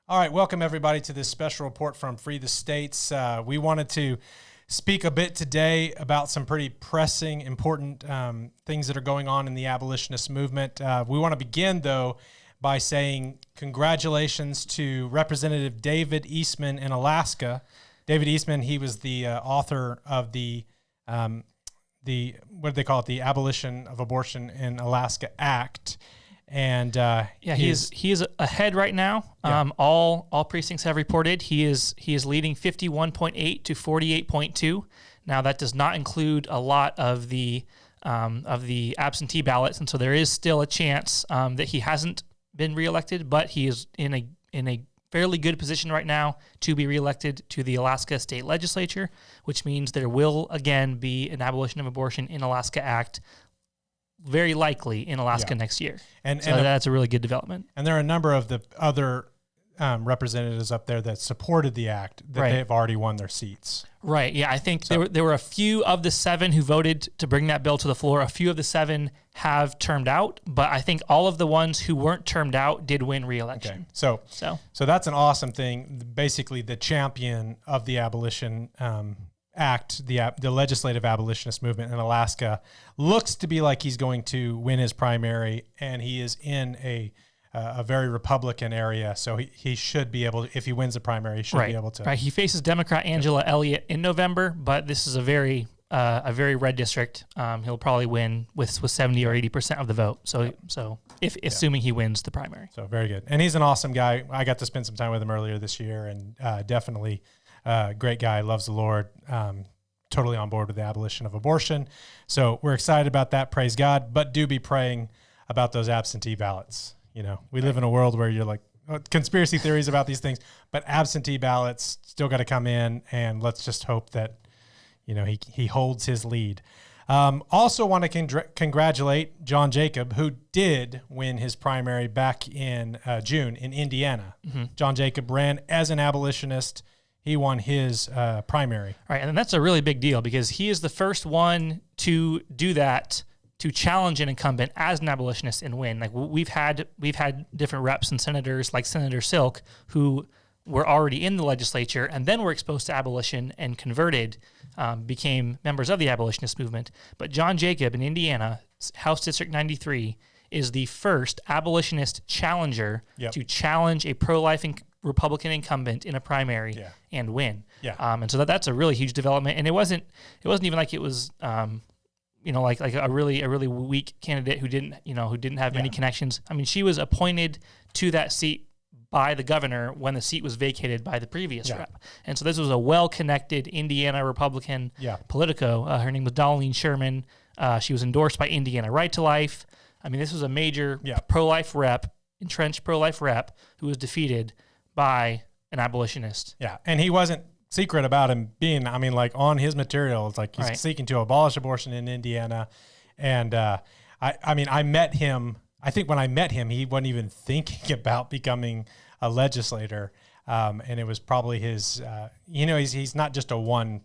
All right, welcome everybody to this special report from Free the States. We wanted to speak a bit today about some pretty pressing, important things that are going on in the abolitionist movement. We want to begin, though, by saying congratulations to Representative David Eastman in Alaska. David Eastman, he was the author of the what do they call it? The Abolition of Abortion in Alaska Act. And he is ahead right now. Yeah. All precincts have reported he is leading 51.8 to 48.2. Now that does not include a lot of the absentee ballots, and so there is still a chance that he hasn't been reelected, but he is in a fairly good position right now to be reelected to the Alaska State Legislature, which means there will again be an Abolition of Abortion in Alaska Act, very likely in Alaska next year. And that's a really good development. And there are a number of the other representatives up there that supported the act that they've already won their seats. Right. Yeah, I think there were a few of the 7 who voted to bring that bill to the floor. A few of the 7 have termed out, but I think all of the ones who weren't termed out did win re-election. Okay. So that's an awesome thing. Basically, the champion of the abolition act, the legislative abolitionist movement in Alaska, looks to be like he's going to win his primary, and he is in a very Republican area, so he should be able to, if he wins the primary, he should be able to. Right. He faces Democrat Angela Elliott in November, but this is a very red district. He'll probably win with 70 or 80% of the vote. So if assuming he wins the primary. So very good. And he's an awesome guy. I got to spend some time with him earlier this year, and definitely great guy, loves the Lord, totally on board with the abolition of abortion. So we're excited about that, praise God, but do be praying about those absentee ballots. You know, we live in a world where you're like, conspiracy theories about these things, but absentee ballots still got to come in, and let's just hope that, you know, he holds his lead. Also want to congratulate John Jacob, who did win his primary back in June in Indiana. Mm-hmm. John Jacob ran as an abolitionist. He won his primary. Right, and that's a really big deal because he is the first one to do that, to challenge an incumbent as an abolitionist and win. Like we've had different reps and senators like Senator Silk who were already in the legislature and then were exposed to abolition and converted, became members of the abolitionist movement. But John Jacob in Indiana, House District 93, is the first abolitionist challenger to challenge a pro-life Republican incumbent in a primary and win. Yeah. And so that's a really huge development. And it wasn't even like it was like a really weak candidate who didn't have many connections. I mean, she was appointed to that seat by the governor when the seat was vacated by the previous rep. And so this was a well-connected Indiana Republican politico. Her name was Darlene Sherman. She was endorsed by Indiana Right to Life. I mean, this was a major pro-life rep, entrenched pro-life rep, who was defeated by an abolitionist. Yeah, and he wasn't secret about him being, on his material, it's like he's seeking to abolish abortion in Indiana. And I met him, I think when I met him, he wasn't even thinking about becoming a legislator. And it was probably his, he's not just a one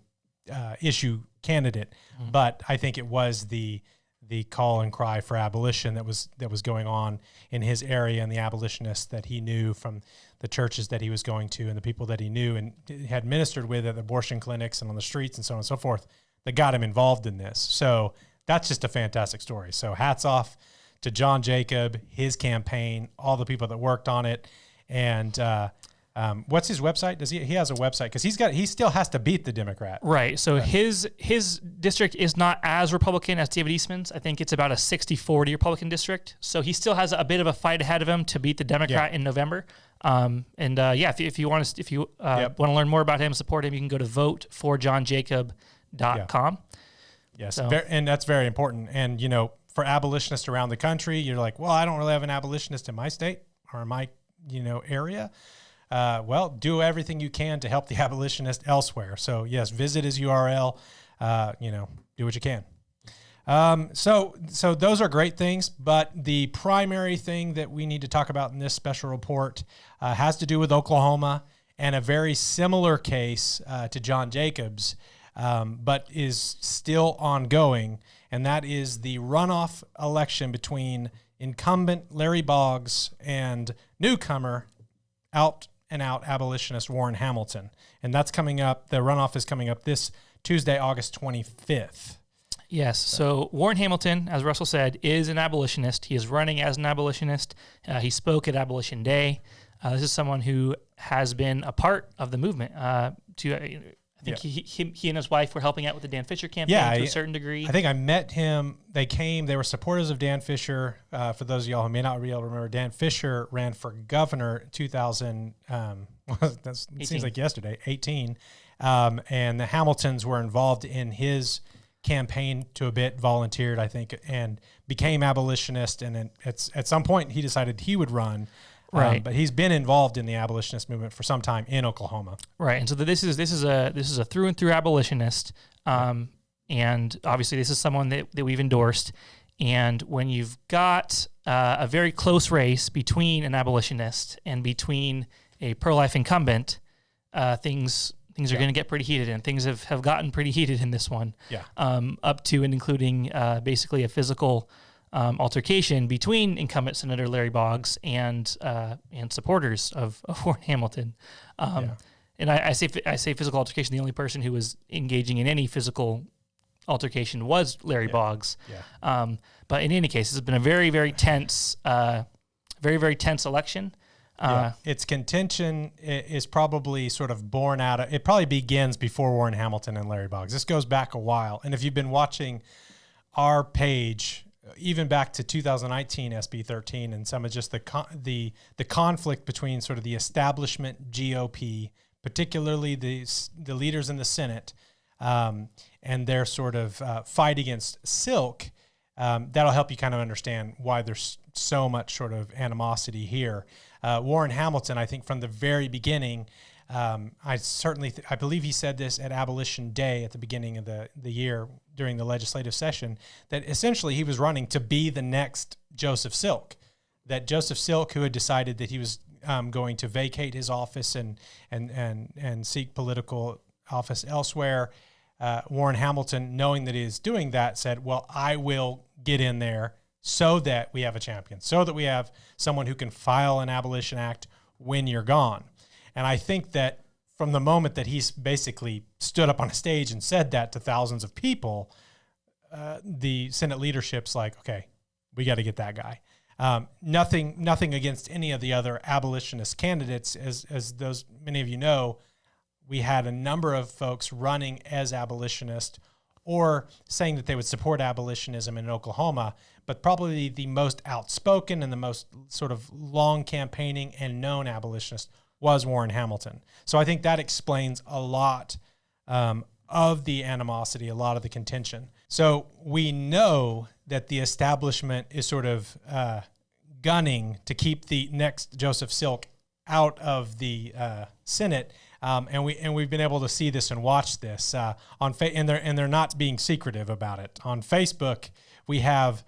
issue candidate, but I think it was the call and cry for abolition that was going on in his area, and the abolitionists that he knew from the churches that he was going to and the people that he knew and had ministered with at abortion clinics and on the streets and so on and so forth that got him involved in this. So that's just a fantastic story. So hats off to John Jacob, his campaign, all the people that worked on it. And what's his website? He has a website because he still has to beat the Democrat. Right. So his district is not as Republican as David Eastman's. I think it's about a 60-40 Republican district. So he still has a bit of a fight ahead of him to beat the Democrat in November. If you want to learn more about him, support him, you can go to voteforjohnjacob.com. Yes, and that's very important. And for abolitionists around the country, you're like, well, I don't really have an abolitionist in my state or in my area. Well, do everything you can to help the abolitionist elsewhere. So yes, visit his URL. Do what you can. So those are great things, but the primary thing that we need to talk about in this special report has to do with Oklahoma and a very similar case to John Jacob's, but is still ongoing, and that is the runoff election between incumbent Larry Boggs and newcomer out and out abolitionist Warren Hamilton. And that's coming up. The runoff is coming up this Tuesday, August 25th. Yes. So Warren Hamilton, as Russell said, is an abolitionist. He is running as an abolitionist. He spoke at Abolition Day. This is someone who has been a part of the movement. I think he and his wife were helping out with the Dan Fisher campaign to a certain degree. I think I met him. They were supporters of Dan Fisher. For those of y'all who may not be able to remember, Dan Fisher ran for governor in 2000. That seems like yesterday, 18. And the Hamiltons were involved in his campaign to a bit, volunteered, I think, and became abolitionist. And then at some point, he decided he would run. Right, but he's been involved in the abolitionist movement for some time in Oklahoma. Right, and so this is a through and through abolitionist, and obviously this is someone that we've endorsed. And when you've got a very close race between an abolitionist and between a pro-life incumbent, things are going to get pretty heated, and things have gotten pretty heated in this one. Yeah, up to and including basically a physical altercation between incumbent Senator Larry Boggs and supporters of Warren Hamilton. And I say physical altercation. The only person who was engaging in any physical altercation was Larry Boggs. Yeah. But in any case, it's been a very, very tense, very tense election. Its contention is probably sort of born out of, it probably begins before Warren Hamilton and Larry Boggs. This goes back a while. And if you've been watching our page, even back to 2019 SB 13 and some of just the conflict between sort of the establishment GOP, particularly the leaders in the Senate, and their sort of fight against Silk, that'll help you kind of understand why there's so much sort of animosity here. Warren Hamilton, I think from the very beginning, I believe he said this at Abolition Day at the beginning of the year during the legislative session, that essentially he was running to be the next Joseph Silk. That Joseph Silk, who had decided that he was going to vacate his office and seek political office elsewhere, Warren Hamilton, knowing that he is doing that, said, well, I will get in there so that we have a champion, so that we have someone who can file an abolition act when you're gone. And I think that from the moment that he's basically stood up on a stage and said that to thousands of people, the Senate leadership's like, okay, we got to get that guy. Nothing against any of the other abolitionist candidates. As those many of you know, we had a number of folks running as abolitionists or saying that they would support abolitionism in Oklahoma, but probably the most outspoken and the most sort of long campaigning and known abolitionist was Warren Hamilton. So I think that explains a lot of the animosity, a lot of the contention. So we know that the establishment is sort of gunning to keep the next Joseph Silk out of the Senate, and we've been able to see this and watch this and they're not being secretive about it. On Facebook, we have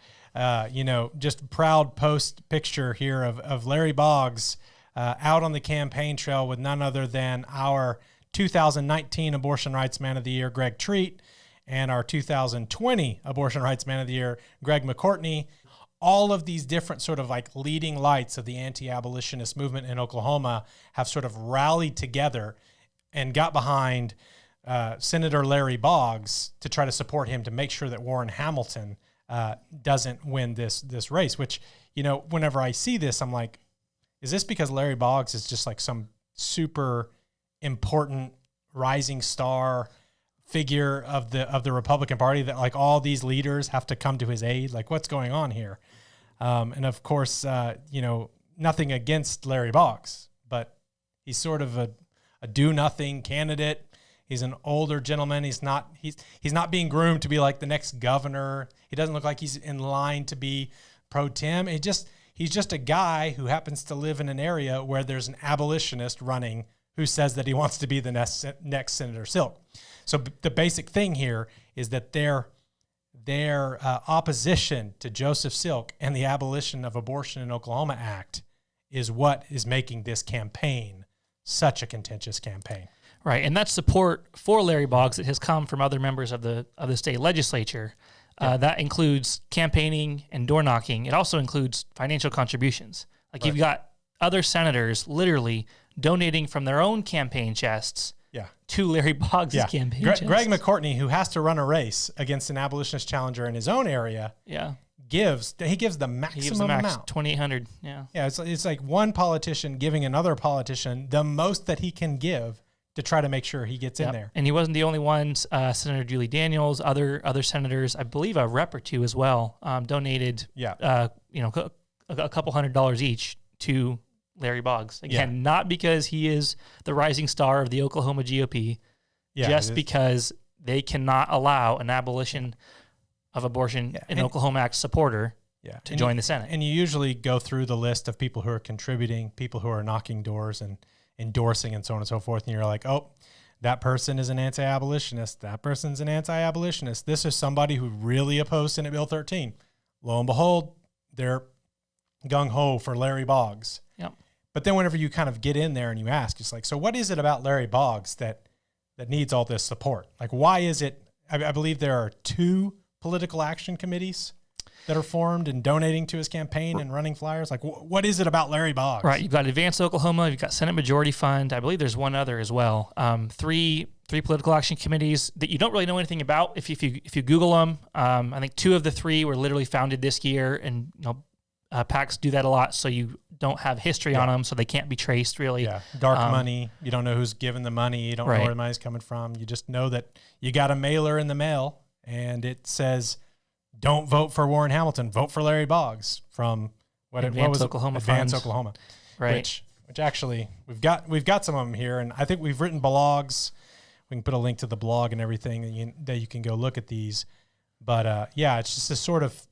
just proud post picture here of Larry Boggs out on the campaign trail with none other than our 2019 Abortion Rights Man of the Year, Greg Treat, and our 2020 Abortion Rights Man of the Year, Greg McCourtney. All of these different sort of like leading lights of the anti-abolitionist movement in Oklahoma have sort of rallied together and got behind Senator Larry Boggs to try to support him to make sure that Warren Hamilton doesn't win this race, which, whenever I see this, I'm like, is this because Larry Boggs is just like some super important rising star figure of the Republican Party that like all these leaders have to come to his aid? Like, what's going on here? And of course, nothing against Larry Boggs, but he's sort of a do-nothing candidate. He's an older gentleman. He's not being groomed to be like the next governor. He doesn't look like he's in line to be pro tem. He's just a guy who happens to live in an area where there's an abolitionist running who says that he wants to be the next Senator Silk. So the basic thing here is that their opposition to Joseph Silk and the Abolition of Abortion in Oklahoma Act is what is making this campaign such a contentious campaign. Right, and that support for Larry Boggs that has come from other members of the state legislature. That includes campaigning and door knocking. It also includes financial contributions. Like, you've got other senators literally donating from their own campaign chests to Larry Boggs' campaign chest. Greg McCourtney, who has to run a race against an abolitionist challenger in his own area, gives the maximum amount. 2,800. Yeah. Yeah. It's like one politician giving another politician the most that he can give to try to make sure he gets in there. And he wasn't the only one. Senator Julie Daniels, other senators, I believe a rep or two as well, donated. A couple $100 each to Larry Boggs. Again, not because he is the rising star of the Oklahoma GOP, just because they cannot allow an abolition of abortion in Oklahoma Act supporter to join the Senate. And you usually go through the list of people who are contributing, people who are knocking doors and endorsing and so on and so forth. And you're like, oh, that person is an anti-abolitionist. That person's an anti-abolitionist. This is somebody who really opposed Senate Bill 13. Lo and behold, they're gung-ho for Larry Boggs. Yep. But then whenever you kind of get in there and you ask, it's like, so what is it about Larry Boggs that needs all this support? Like, why is it? I believe there are 2 political action committees that are formed and donating to his campaign and running flyers. Like, what is it about Larry Boggs? Right. You've got Advance Oklahoma. You've got Senate Majority Fund. I believe there's one other as well. Three political action committees that you don't really know anything about if you Google them. I think 2 of the 3 were literally founded this year, and PACs do that a lot, so you don't have history on them, so they can't be traced really. Yeah, dark money. You don't know who's giving the money. You don't know where the money's coming from. You just know that you got a mailer in the mail, and it says, "Don't vote for Warren Hamilton. Vote for Larry Boggs." From Advance Oklahoma. Advance Oklahoma, right? Which actually we've got some of them here, and I think we've written blogs. We can put a link to the blog and everything that you can go look at these. But it's just this sort of,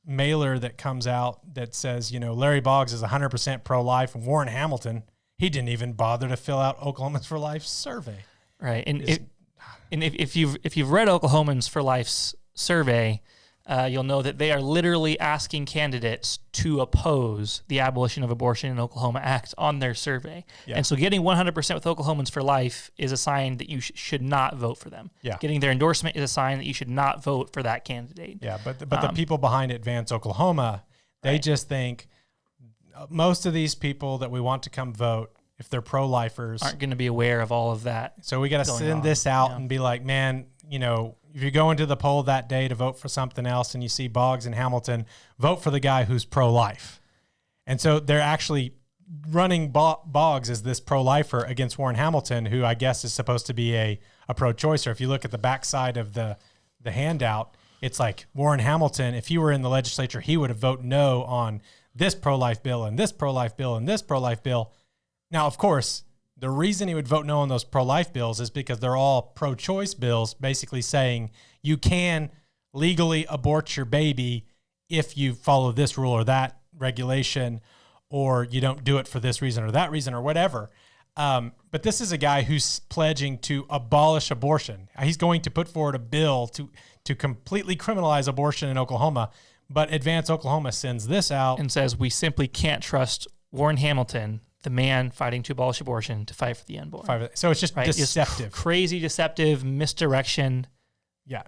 mailer that comes out that says, Larry Boggs is 100% pro-life, and Warren Hamilton, he didn't even bother to fill out Oklahomans for Life survey. Right. And if you've read Oklahomans for Life's survey, you'll know that they are literally asking candidates to oppose the Abolition of Abortion in Oklahoma Act on their survey. Yeah. And so getting 100% with Oklahomans for Life is a sign that you should not vote for them. Yeah. Getting their endorsement is a sign that you should not vote for that candidate. Yeah, but the people behind Advance Oklahoma, they just think most of these people that we want to come vote, if they're pro-lifers, aren't going to be aware of all of that. So we got to send this out and be like, man, if you go into the poll that day to vote for something else and you see Boggs and Hamilton, vote for the guy who's pro-life. And so they're actually running Boggs as this pro-lifer against Warren Hamilton, who I guess is supposed to be a pro-choicer. If you look at the backside of the handout, it's like Warren Hamilton, if he were in the legislature, he would have voted no on this pro-life bill and this pro-life bill and this pro-life bill. Now, of course, the reason he would vote no on those pro-life bills is because they're all pro-choice bills, basically saying you can legally abort your baby if you follow this rule or that regulation, or you don't do it for this reason or that reason or whatever. But this is a guy who's pledging to abolish abortion. He's going to put forward a bill to completely criminalize abortion in Oklahoma. But Advance Oklahoma sends this out and says we simply can't trust Warren Hamilton, the man fighting to abolish abortion, to fight for the unborn. So it's just deceptive, crazy, deceptive misdirection. Yeah,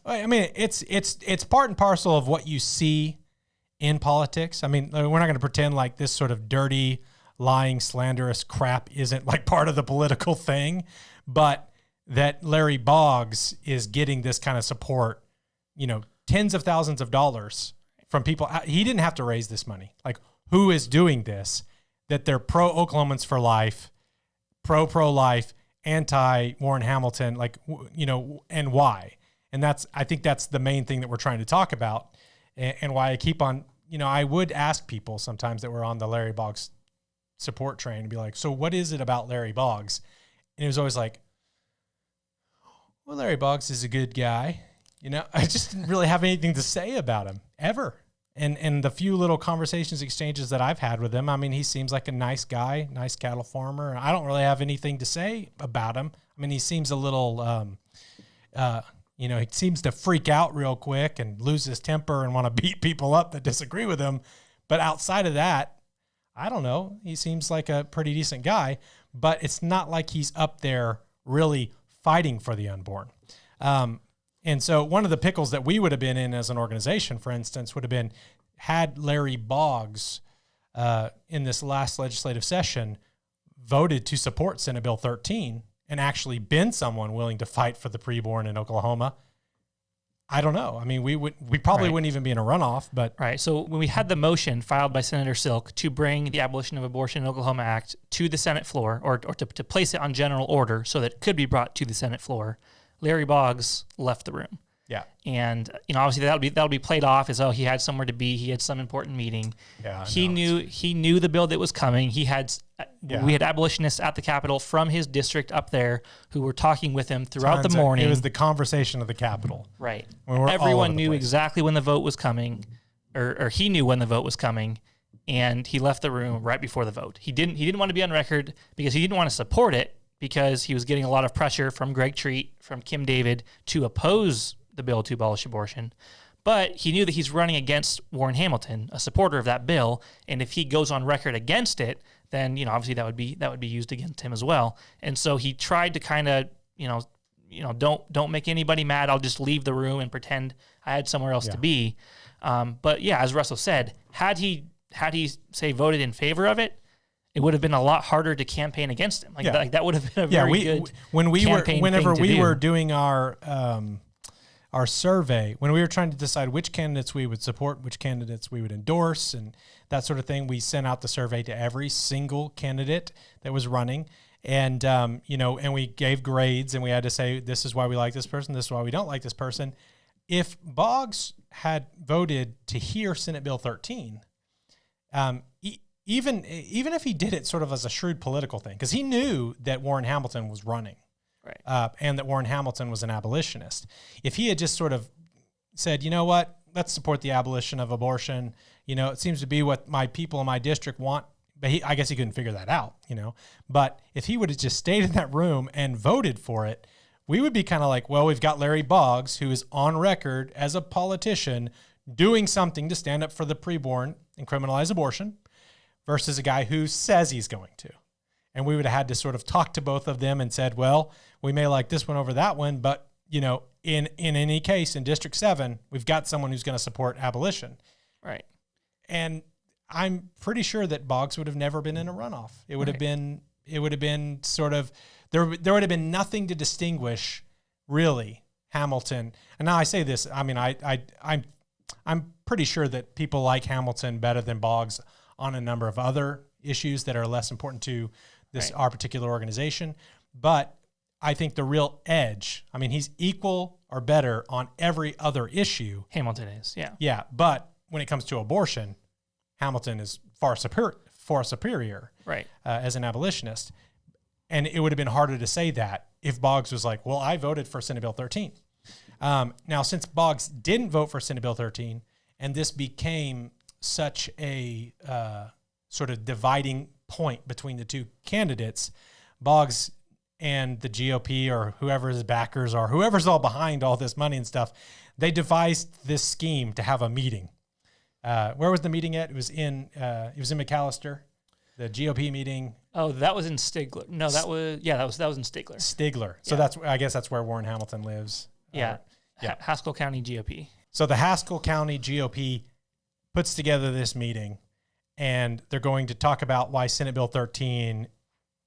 I mean, it's part and parcel of what you see in politics. I mean, we're not going to pretend like this sort of dirty, lying, slanderous crap isn't like part of the political thing, but that Larry Boggs is getting this kind of support, tens of thousands of dollars from people. He didn't have to raise this money. Like, who is doing this? That they're pro-Oklahomans for Life, pro-life, anti-Warren Hamilton, and why. And I think that's the main thing that we're trying to talk about, and why I keep on, I would ask people sometimes that were on the Larry Boggs support train and be like, so what is it about Larry Boggs? And it was always like, well, Larry Boggs is a good guy. I just didn't really have anything to say about him ever. And the few little exchanges that I've had with him, I mean, he seems like a nice guy, nice cattle farmer. And I don't really have anything to say about him. I mean, he seems a little, he seems to freak out real quick and lose his temper and want to beat people up that disagree with him. But outside of that, I don't know. He seems like a pretty decent guy, but it's not like he's up there really fighting for the unborn. And so one of the pickles that we would have been in as an organization, for instance, would have been had Larry Boggs in this last legislative session voted to support Senate Bill 13 and actually been someone willing to fight for the preborn in Oklahoma, I don't know. I mean, we probably wouldn't even be in a runoff, but right. So when we had the motion filed by Senator Silk to bring the Abolition of Abortion in Oklahoma Act to the Senate floor, or to place it on general order so that it could be brought to the Senate floor, Larry Boggs left the room. Yeah. And, obviously that'll be played off as, he had somewhere to be. He had some important meeting. Yeah, he knew the bill that was coming. We had abolitionists at the Capitol from his district up there who were talking with him throughout the morning. It was the conversation of the Capitol. Right. Everyone knew exactly when the vote was coming, or he knew when the vote was coming, and he left the room right before the vote. He didn't want to be on record because he didn't want to support it, because he was getting a lot of pressure from Greg Treat, from Kim David, to oppose the bill to abolish abortion. But he knew that he's running against Warren Hamilton, a supporter of that bill, and if he goes on record against it, then obviously that would be used against him as well. And so he tried to kind of don't make anybody mad. I'll just leave the room and pretend I had somewhere else to be. But yeah, as Russell said, had he say voted in favor of it, it would have been a lot harder to campaign against him. That would have been a very good whenever we were doing our survey, when we were trying to decide which candidates we would support, which candidates we would endorse, and that sort of thing, we sent out the survey to every single candidate that was running. And, and we gave grades, and we had to say, this is why we like this person, this is why we don't like this person. If Boggs had voted to hear Senate Bill 13, even if he did it sort of as a shrewd political thing, because he knew that Warren Hamilton was running, right, and that Warren Hamilton was an abolitionist. If he had just sort of said, you know what, let's support the abolition of abortion, it seems to be what my people in my district want, but I guess he couldn't figure that out, But if he would have just stayed in that room and voted for it, we would be kind of like, well, we've got Larry Boggs, who is on record as a politician doing something to stand up for the preborn and criminalize abortion, versus a guy who says he's going to. And we would have had to sort of talk to both of them and said, well, we may like this one over that one, but, in any case, in District 7, we've got someone who's going to support abolition. Right. And I'm pretty sure that Boggs would have never been in a runoff. It would have been sort of, there would have been nothing to distinguish, really, Hamilton. And now I say this, I mean, I'm pretty sure that people like Hamilton better than Boggs on a number of other issues that are less important to our particular organization. But I think the real edge, I mean, he's equal or better on every other issue. Hamilton is, yeah. Yeah, but when it comes to abortion, Hamilton is far superior right, as an abolitionist. And it would have been harder to say that if Boggs was like, well, I voted for Senate Bill 13. Now, since Boggs didn't vote for Senate Bill 13, and this became such a sort of dividing point between the two candidates, Boggs and the GOP, or whoever his backers are, whoever's all behind all this money and stuff, they devised this scheme to have a meeting. Where was the meeting at? It was in McAllister, the GOP meeting. Oh, that was in Stigler. No, that was in Stigler. Stigler. So I guess that's where Warren Hamilton lives. Yeah. Haskell County GOP. So the Haskell County GOP puts together this meeting, and they're going to talk about why Senate Bill 13,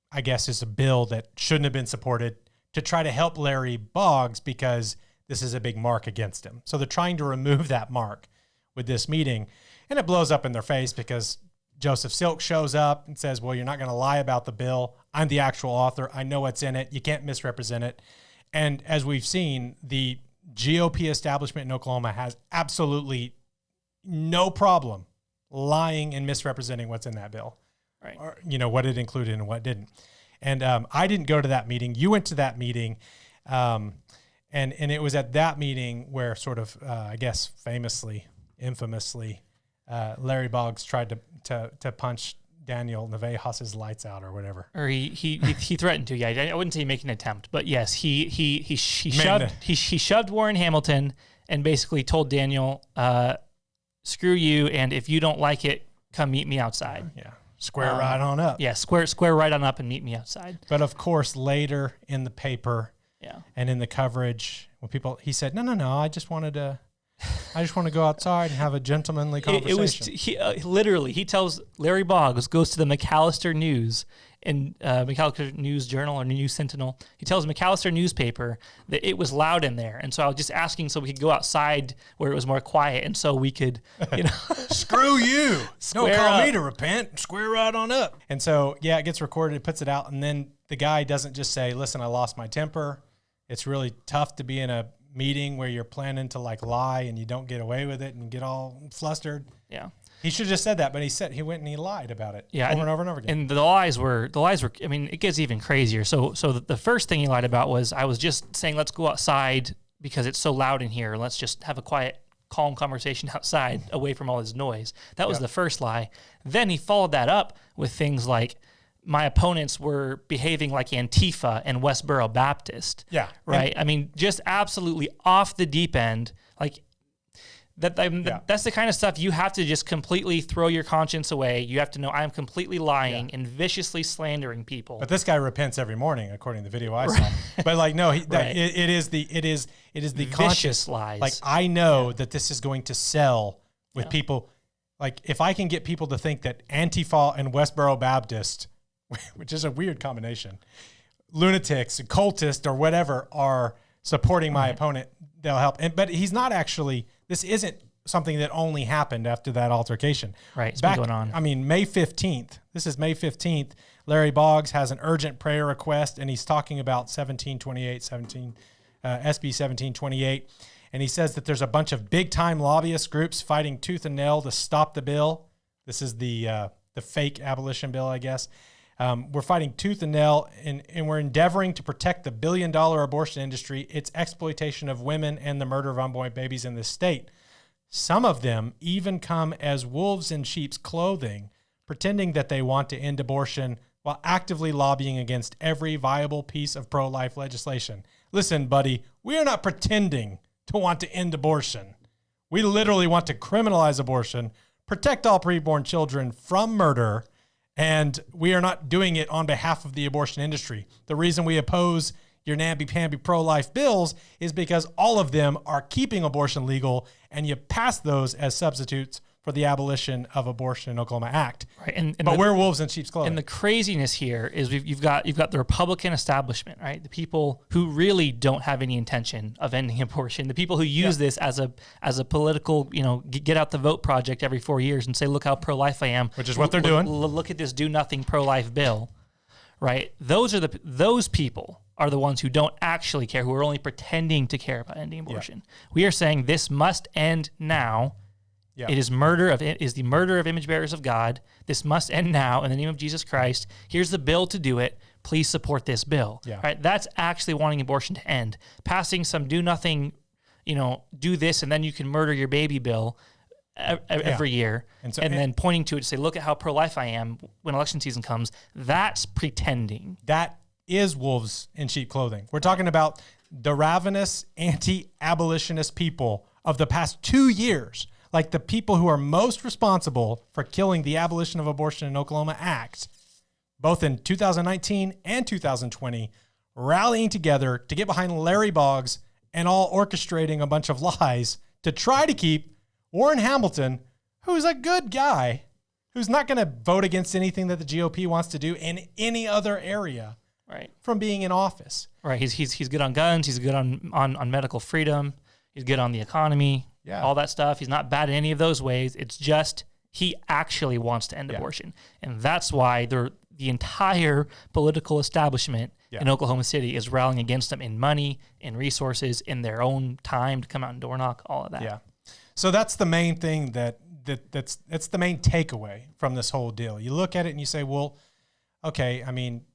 I guess, is a bill that shouldn't have been supported, to try to help Larry Boggs because this is a big mark against him. So they're trying to remove that mark with this meeting, and it blows up in their face because Joseph Silk shows up and says, well, you're not going to lie about the bill. I'm the actual author. I know what's in it. You can't misrepresent it. And as we've seen, the GOP establishment in Oklahoma has absolutely no problem lying and misrepresenting what's in that bill, right? Or, what it included and what didn't. And I didn't go to that meeting. You went to that meeting. And it was at that meeting where sort of, I guess, infamously, Larry Boggs tried to punch Daniel Navejas's lights out or whatever. Or he threatened to. Yeah, I wouldn't say make an attempt, but yes, he shoved Warren Hamilton and basically told Daniel, screw you, and if you don't like it, come meet me outside. Yeah. Square right on up. Yeah, square right on up and meet me outside. But of course, later in the paper and in the coverage, when he said, no, I just wanted to I just want to go outside and have a gentlemanly conversation. He tells Larry Boggs goes to the McAllister News and McAllister News Journal or News Sentinel. He tells McAllister newspaper that it was loud in there, and so I was just asking so we could go outside where it was more quiet, and so we could, screw you. Don't call me to repent. Square right on up. And so it gets recorded. It puts it out, and then the guy doesn't just say, "Listen, I lost my temper. It's really tough to be in a meeting where you're planning to lie and you don't get away with it and get all flustered." Yeah. He should have just said that, but he went and he lied about it over and over and over again. And the lies were, I mean, it gets even crazier. So the first thing he lied about was, I was just saying, let's go outside because it's so loud in here. Let's just have a quiet, calm conversation outside away from all this noise. That was the first lie. Then he followed that up with things like, my opponents were behaving like Antifa and Westboro Baptist. Yeah. Right? I mean, just absolutely off the deep end. That's the kind of stuff you have to just completely throw your conscience away. You have to know I'm completely lying and viciously slandering people. But this guy repents every morning, according to the video I saw. But no, it is the vicious conscious lies. I know that this is going to sell with people. If I can get people to think that Antifa and Westboro Baptist, which is a weird combination, lunatics, cultists, or whatever, are supporting my opponent, they'll help. But he's not actually. This isn't something that only happened after that altercation. Right, it's been going on. I mean, May 15th. This is May 15th. Larry Boggs has an urgent prayer request, and he's talking about SB 1728. And he says that there's a bunch of big-time lobbyist groups fighting tooth and nail to stop the bill. This is the fake abolition bill, I guess. We're fighting tooth and nail, and we're endeavoring to protect the billion-dollar abortion industry, its exploitation of women, and the murder of unborn babies in this state. Some of them even come as wolves in sheep's clothing, pretending that they want to end abortion while actively lobbying against every viable piece of pro-life legislation. Listen, buddy, we are not pretending to want to end abortion. We literally want to criminalize abortion, protect all preborn children from murder, and we are not doing it on behalf of the abortion industry. The reason we oppose your namby-pamby pro-life bills is because all of them are keeping abortion legal, and you pass those as substitutes for the Abolition of Abortion in Oklahoma Act. Right, but we're wolves in sheep's clothing. And the craziness here is you've got the Republican establishment, right? The people who really don't have any intention of ending abortion. The people who use this as a political, get out the vote project every 4 years and say, look how pro-life I am. Which is what they're doing. Look at this do-nothing pro-life bill, right? Those people are the ones who don't actually care, who are only pretending to care about ending abortion. Yeah. We are saying this must end now. Yeah. It is the murder of image bearers of God. This must end now in the name of Jesus Christ. Here's the bill to do it. Please support this bill. Yeah. Right? That's actually wanting abortion to end. Passing some do nothing, do this and then you can murder your baby bill every year, and then pointing to it to say, look at how pro-life I am when election season comes. That's pretending. That is wolves in sheep clothing. We're talking about the ravenous anti-abolitionist people of the past 2 years. Like the people who are most responsible for killing the Abolition of Abortion in Oklahoma Act, both in 2019 and 2020, rallying together to get behind Larry Boggs and all orchestrating a bunch of lies to try to keep Warren Hamilton, who's a good guy, who's not going to vote against anything that the GOP wants to do in any other area, right, from being in office. Right. He's good on guns. He's good on medical freedom. He's good on the economy. Yeah. All that stuff. He's not bad in any of those ways. It's just he actually wants to end abortion. And that's why the entire political establishment in Oklahoma City is rallying against him in money, in resources, in their own time to come out and door knock, all of that. Yeah. So that's the main thing that's the main takeaway from this whole deal. You look at it and you say, well, okay, I mean,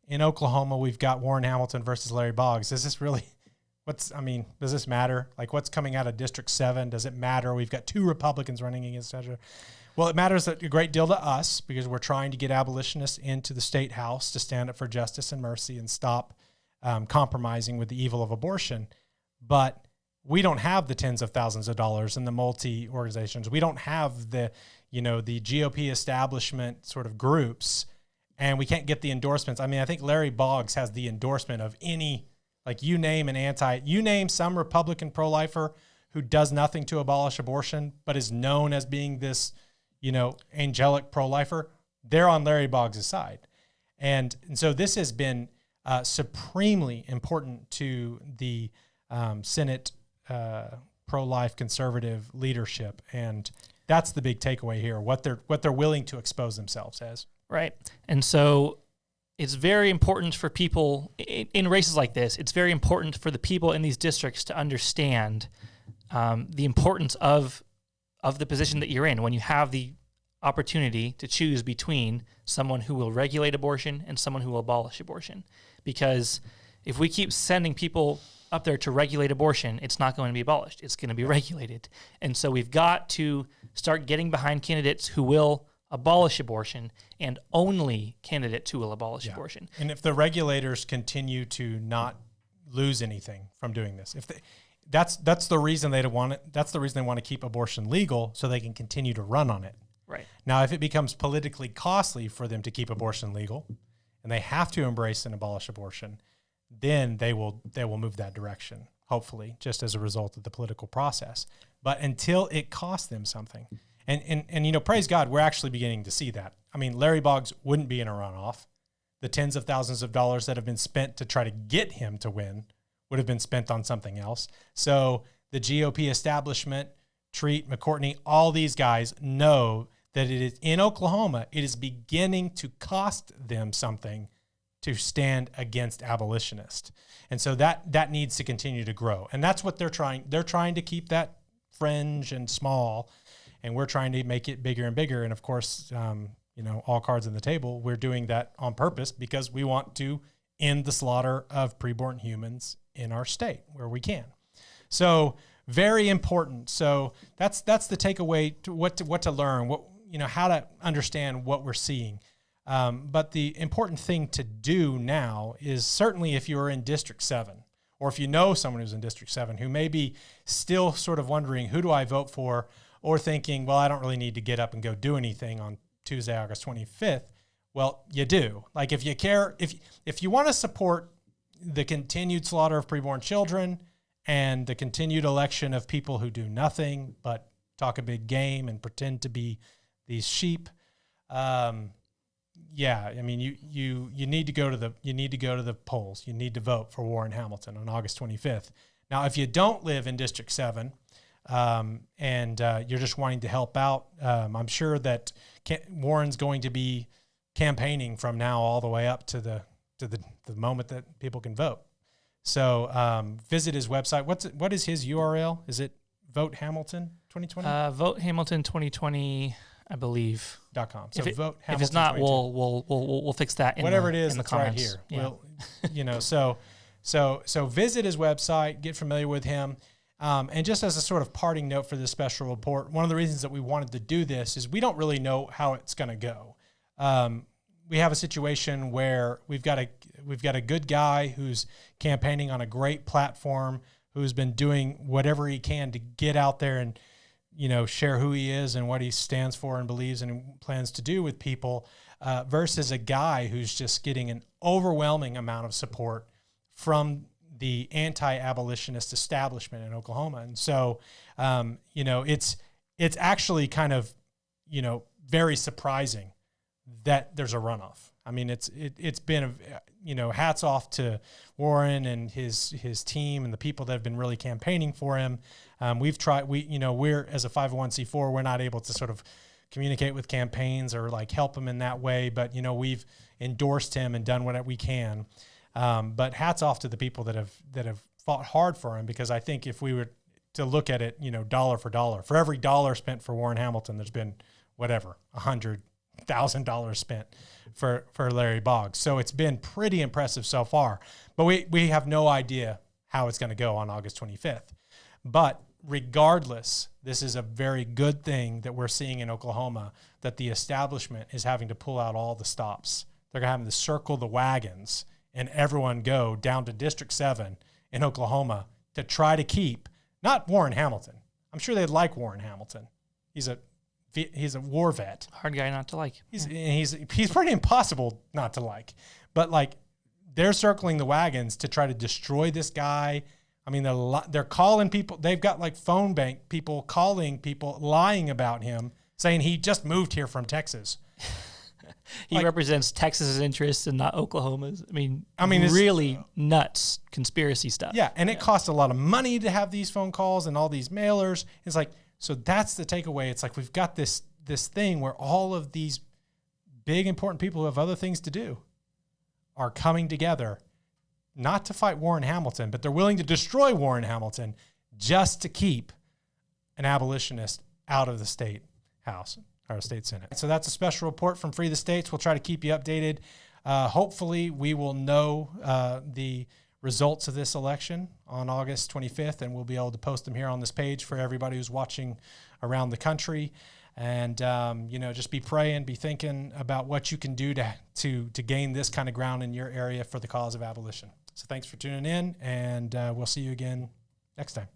in Oklahoma, we've got Warren Hamilton versus Larry Boggs. Is this really... does this matter? Like, what's coming out of District 7? Does it matter? We've got 2 Republicans running against each other. Well, it matters a great deal to us because we're trying to get abolitionists into the state house to stand up for justice and mercy and stop compromising with the evil of abortion. But we don't have the tens of thousands of dollars in the multi-organizations. We don't have the GOP establishment sort of groups, and we can't get the endorsements. I mean, I think Larry Boggs has the endorsement of any... Like you name some Republican pro-lifer who does nothing to abolish abortion, but is known as being this, angelic pro-lifer, they're on Larry Boggs' side. And so this has been supremely important to the Senate pro-life conservative leadership. And that's the big takeaway here, what they're willing to expose themselves as. Right. And so it's very important for people in races like this. It's very important for the people in these districts to understand the importance of the position that you're in when you have the opportunity to choose between someone who will regulate abortion and someone who will abolish abortion. Because if we keep sending people up there to regulate abortion, it's not going to be abolished. It's going to be regulated. And so we've got to start getting behind candidates who will abolish abortion and only candidates who will abolish abortion. And if the regulators continue to not lose anything from doing this, that's the reason they want it. That's the reason they want to keep abortion legal, so they can continue to run on it. Right. Now, if it becomes politically costly for them to keep abortion legal, and they have to embrace and abolish abortion, then they will move that direction, hopefully, just as a result of the political process. But until it costs them something, and praise God, we're actually beginning to see that. I mean, Larry Boggs wouldn't be in a runoff. The tens of thousands of dollars that have been spent to try to get him to win would have been spent on something else. So the GOP establishment, Treat, McCourtney, all these guys know that it is in Oklahoma, it is beginning to cost them something to stand against abolitionists. And so that needs to continue to grow. And that's what they're trying. They're trying to keep that fringe and small, and we're trying to make it bigger and bigger. And of course, all cards on the table, we're doing that on purpose because we want to end the slaughter of preborn humans in our state where we can. So very important. So that's the takeaway to what to learn, how to understand what we're seeing. But the important thing to do now is, certainly if you're in District 7, or if you know someone who's in District 7 who may be still sort of wondering, who do I vote for? Or thinking, well, I don't really need to get up and go do anything on Tuesday, August 25th. Well, you do. Like, if you care, if you want to support the continued slaughter of preborn children and the continued election of people who do nothing but talk a big game and pretend to be these sheep, you need to go to the polls. You need to vote for Warren Hamilton on August 25th. Now, if you don't live in District 7 and you're just wanting to help out, I'm sure that Warren's going to be campaigning from now all the way up to the moment that people can vote. So visit his website. What is his URL? Is it Vote Hamilton 2020? Vote Hamilton 2020. I believe .com. So vote Hamilton. If it's not, we'll fix that. Whatever it is, in the it's comments. Right here. So visit his website, get familiar with him, and just as a sort of parting note for this special report, one of the reasons that we wanted to do this is we don't really know how it's going to go. We have a situation where we've got a good guy who's campaigning on a great platform, who's been doing whatever he can to get out there and share who he is and what he stands for and believes and plans to do with people, versus a guy who's just getting an overwhelming amount of support from the anti-abolitionist establishment in Oklahoma. And so, it's actually kind of, very surprising that there's a runoff. I mean, it's been, hats off to Warren and his team and the people that have been really campaigning for him. We've tried, we're as a 501c4, we're not able to sort of communicate with campaigns or like help him in that way, but we've endorsed him and done what we can. But hats off to the people that have fought hard for him, because I think if we were to look at it, dollar for dollar, for every dollar spent for Warren Hamilton, there's been $100,000 spent for Larry Boggs. So it's been pretty impressive so far, but we have no idea how it's going to go on August 25th. But regardless, this is a very good thing that we're seeing in Oklahoma, that the establishment is having to pull out all the stops. They're having to circle the wagons and everyone go down to District 7 in Oklahoma to try to keep, not Warren Hamilton. I'm sure they'd like Warren Hamilton. He's a war vet. Hard guy not to like. He's pretty impossible not to like. But like, they're circling the wagons to try to destroy this guy. I mean, they're calling people. They've got like phone bank people calling people, lying about him, saying he just moved here from Texas. He represents Texas's interests and not Oklahoma's. I mean, it's really nuts conspiracy stuff. Yeah, and it costs a lot of money to have these phone calls and all these mailers. It's like, so that's the takeaway. It's like we've got this thing where all of these big, important people who have other things to do are coming together, not to fight Warren Hamilton, but they're willing to destroy Warren Hamilton just to keep an abolitionist out of the state house. Our state senate. So that's a special report from Free the States. We'll try to keep you updated. Hopefully we will know the results of this election on August 25th, and we'll be able to post them here on this page for everybody who's watching around the country. And, just be praying, be thinking about what you can do to gain this kind of ground in your area for the cause of abolition. So thanks for tuning in, and we'll see you again next time.